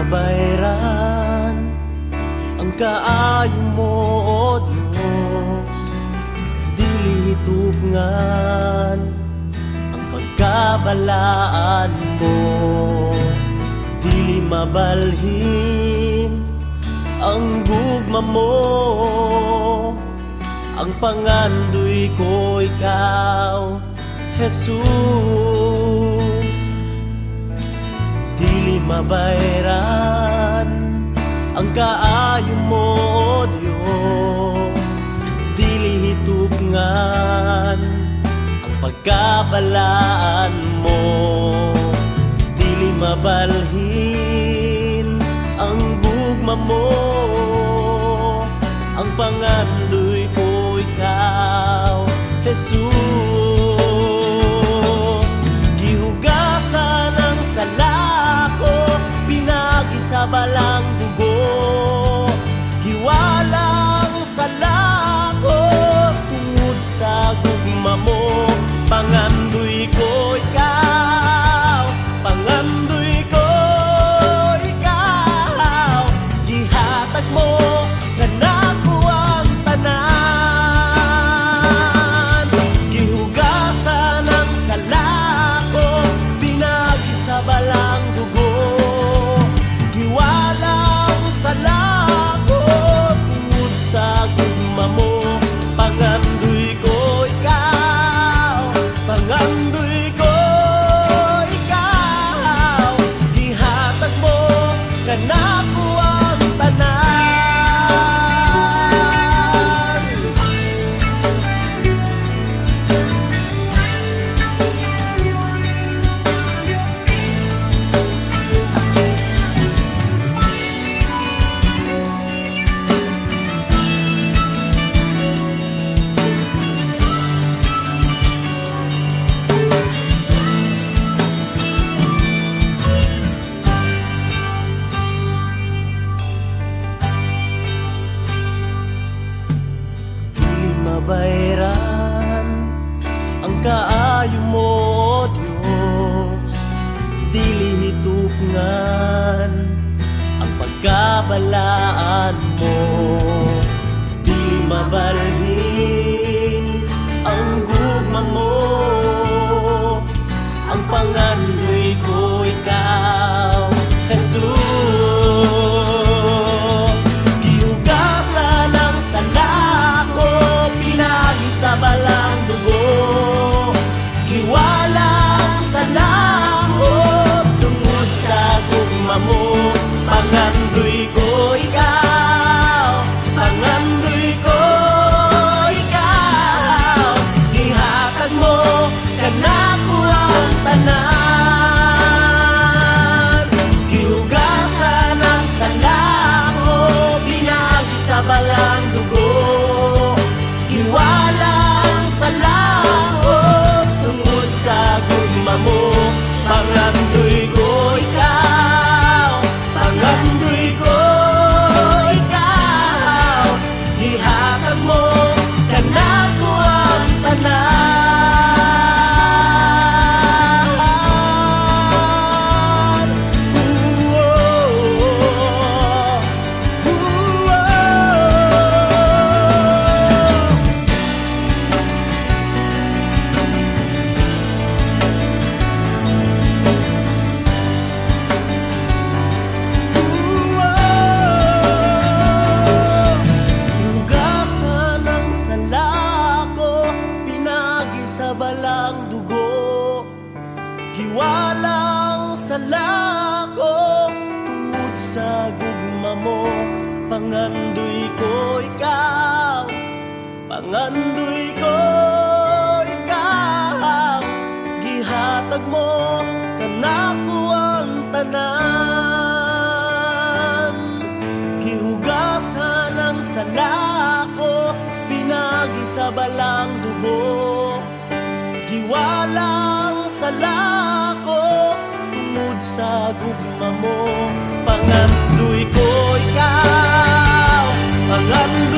mabayran ang kaayo mo, O Diyos. Dili tubngan ang pagkabalaan mo, dili mabalhin ang gugma mo. Ang pangandoy ko ikaw, Jesus. Dili mabayran ang kaayo mo, O Diyos. Dili hitubngan ang pagkabalaan mo, dili mabalhin ang gugma mo. Ang pangandoy ko ikaw, Jesus. Gihugasan ang sala ko, pinagi sa balang dugo. Giwalang sala ko, tungod sa gugma mo. Pangandoy ko ikaw, pangandoy ko ikaw. Gihatag mo kanako ang tanan. Gihugasan ang sala ko, pinagi sa balang dugo. Giwalang sala ko, tungod sa gugma mo. Pangandoy ko ikaw, pangandoy ko ikaw. Gihatag mo kanako ang tanan. Mabayran ang kaayo mo, O Diyos. Dili hitubngan ang pagkabalaan mo, dili mabalhin ang gugma mo. Ang pangandoy ko ikaw, Jesus. Gihugasan ang sala ko, pinagi sa balang dugo. Giwalang sala ko, tungod sa gugma mo. Pangandoy ko ikaw, pangandoy ko ikaw. Gihatag mo kanako ang tanan. Gihugasan ang sala ko, pinagi sa balang dugo. Giwalang sala ko, tungod sa gugma mo. Pangandoy ko ikaw, pangandoy ko ikaw. Gihatag mo kanako ang tanan. Sa balang dugo, giwalang sala ko, tungod sa gugma mo. Pangandoy ko ikaw, pangandoy ko ikaw. Gihatag mo kanako ang tanan. Gihugasan ang sala ko, pinagi sa balang dugo. Giwalang sala ko, tungod sa gugma mo. Pangandoy ko ikaw, pangandoy